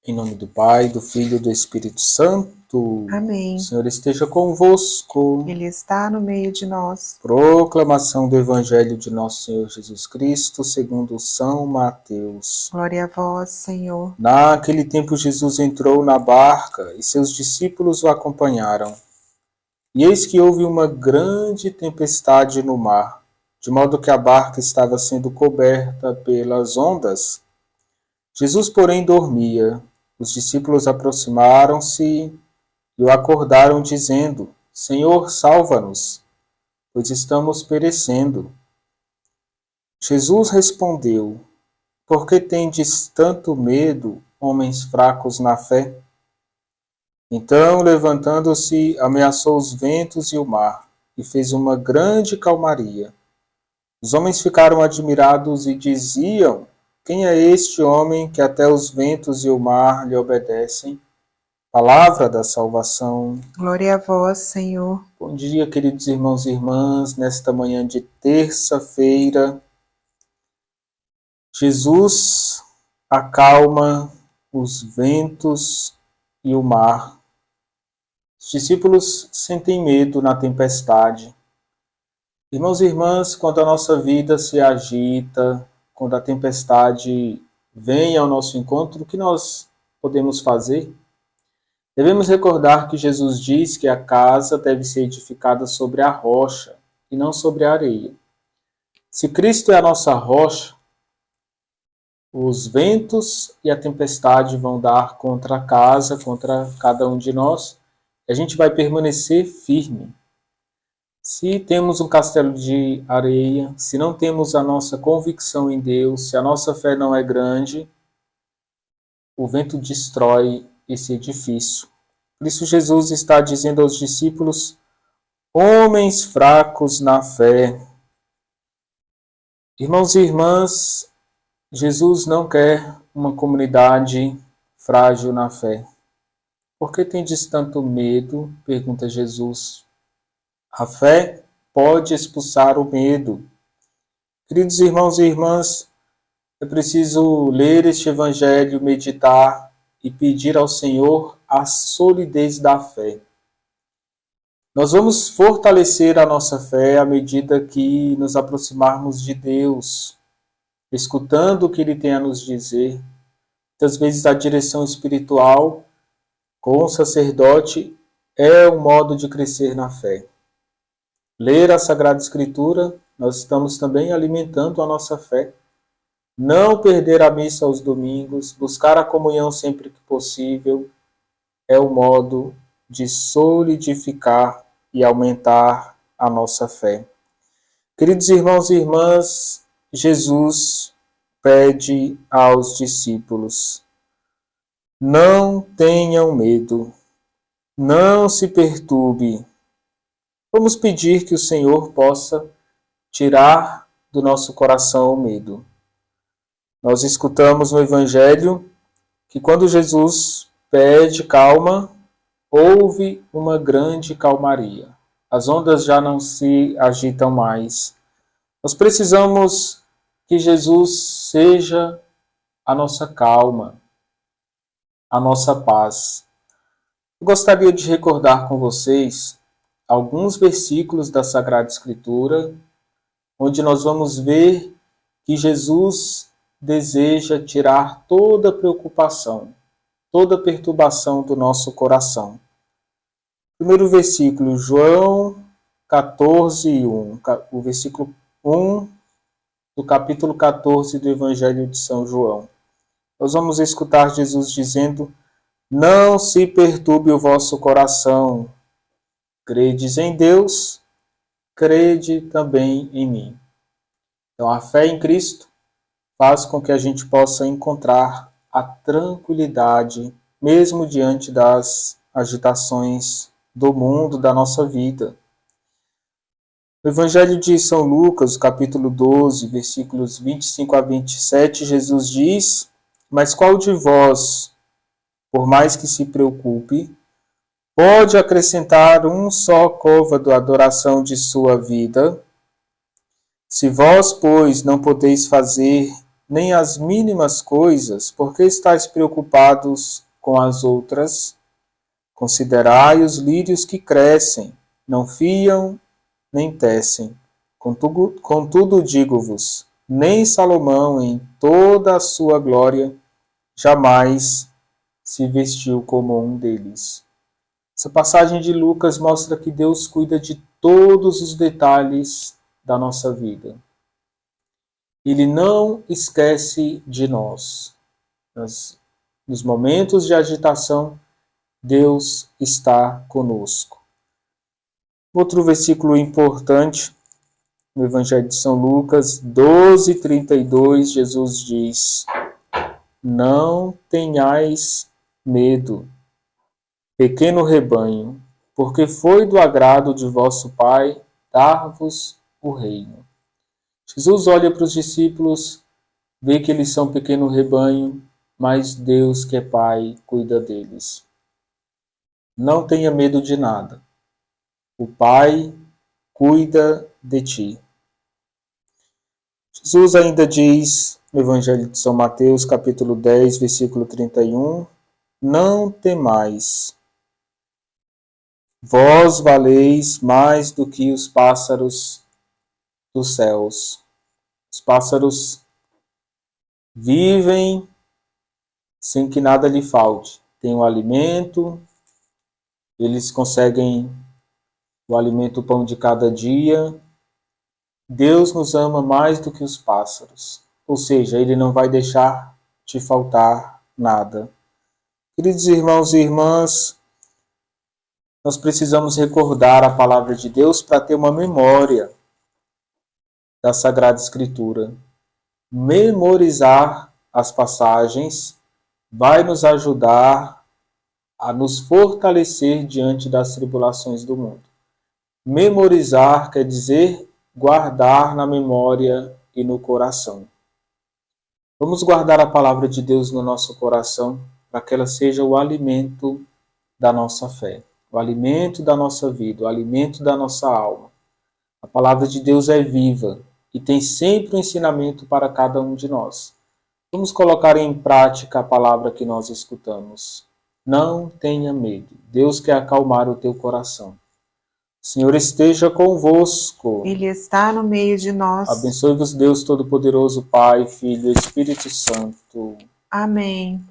Em nome do Pai, do Filho e do Espírito Santo. Amém. O Senhor esteja convosco. Ele está no meio de nós. Proclamação do Evangelho de Nosso Senhor Jesus Cristo, segundo São Mateus. Glória a vós, Senhor. Naquele tempo Jesus entrou na barca e seus discípulos o acompanharam. E eis que houve uma grande tempestade no mar, de modo que a barca estava sendo coberta pelas ondas. Jesus, porém, dormia. Os discípulos aproximaram-se e o acordaram, dizendo: Senhor, salva-nos, pois estamos perecendo. Jesus respondeu: Por que tendes tanto medo, homens fracos na fé? Então, levantando-se, ameaçou os ventos e o mar, e fez uma grande calmaria. Os homens ficaram admirados e diziam: Quem é este homem que até os ventos e o mar lhe obedecem? Palavra da salvação. Glória a vós, Senhor. Bom dia, queridos irmãos e irmãs. Nesta manhã de terça-feira, Jesus acalma os ventos e o mar. Os discípulos sentem medo na tempestade. Irmãos e irmãs, quando a nossa vida se agita, quando a tempestade vem ao nosso encontro, o que nós podemos fazer? Devemos recordar que Jesus diz que a casa deve ser edificada sobre a rocha e não sobre a areia. Se Cristo é a nossa rocha, os ventos e a tempestade vão dar contra a casa, contra cada um de nós, e a gente vai permanecer firme. Se temos um castelo de areia, se não temos a nossa convicção em Deus, se a nossa fé não é grande, o vento destrói esse edifício. Por isso Jesus está dizendo aos discípulos: homens fracos na fé. Irmãos e irmãs, Jesus não quer uma comunidade frágil na fé. Por que tendes tanto medo? Pergunta Jesus. A fé pode expulsar o medo. Queridos irmãos e irmãs, é preciso ler este Evangelho, meditar e pedir ao Senhor a solidez da fé. Nós vamos fortalecer a nossa fé à medida que nos aproximarmos de Deus, escutando o que Ele tem a nos dizer. Muitas vezes a direção espiritual com o sacerdote é um modo de crescer na fé. Ler a Sagrada Escritura, nós estamos também alimentando a nossa fé. Não perder a missa aos domingos, buscar a comunhão sempre que possível, é o modo de solidificar e aumentar a nossa fé. Queridos irmãos e irmãs, Jesus pede aos discípulos: não tenham medo, não se perturbe. Vamos pedir que o Senhor possa tirar do nosso coração o medo. Nós escutamos no Evangelho que quando Jesus pede calma, houve uma grande calmaria. As ondas já não se agitam mais. Nós precisamos que Jesus seja a nossa calma, a nossa paz. Eu gostaria de recordar com vocês alguns versículos da Sagrada Escritura, onde nós vamos ver que Jesus deseja tirar toda preocupação, toda perturbação do nosso coração. Primeiro versículo, João 14:1, o versículo 1 do capítulo 14 do Evangelho de São João. Nós vamos escutar Jesus dizendo: não se perturbe o vosso coração. Credes em Deus, crede também em mim. Então, a fé em Cristo faz com que a gente possa encontrar a tranquilidade, mesmo diante das agitações do mundo, da nossa vida. No Evangelho de São Lucas, capítulo 12, versículos 25 a 27, Jesus diz: mas qual de vós, por mais que se preocupe, pode acrescentar um só côvado à adoração de sua vida? Se vós, pois, não podeis fazer nem as mínimas coisas? Por que estáis preocupados com as outras? Considerai os lírios que crescem, não fiam nem tecem. Contudo digo-vos, nem Salomão, em toda a sua glória, jamais se vestiu como um deles. Essa passagem de Lucas mostra que Deus cuida de todos os detalhes da nossa vida. Ele não esquece de nós. Nos momentos de agitação, Deus está conosco. Outro versículo importante, no Evangelho de São Lucas, 12:32, Jesus diz: Não tenhais medo, pequeno rebanho, porque foi do agrado de vosso Pai dar-vos o reino. Jesus olha para os discípulos, vê que eles são pequeno rebanho, mas Deus, que é Pai, cuida deles. Não tenha medo de nada. O Pai cuida de ti. Jesus ainda diz no Evangelho de São Mateus, capítulo 10, versículo 31, não temais. Vós valeis mais do que os pássaros dos céus. Os pássaros vivem sem que nada lhe falte. Tem o alimento, eles conseguem o alimento, o pão de cada dia. Deus nos ama mais do que os pássaros. Ou seja, Ele não vai deixar te faltar nada. Queridos irmãos e irmãs, nós precisamos recordar a palavra de Deus para ter uma memória da Sagrada Escritura. Memorizar as passagens vai nos ajudar a nos fortalecer diante das tribulações do mundo. Memorizar quer dizer guardar na memória e no coração. Vamos guardar a palavra de Deus no nosso coração para que ela seja o alimento da nossa fé, o alimento da nossa vida, o alimento da nossa alma. A palavra de Deus é viva e tem sempre um ensinamento para cada um de nós. Vamos colocar em prática a palavra que nós escutamos. Não tenha medo. Deus quer acalmar o teu coração. O Senhor esteja convosco. Ele está no meio de nós. Abençoe-vos Deus Todo-Poderoso, Pai, Filho e Espírito Santo. Amém.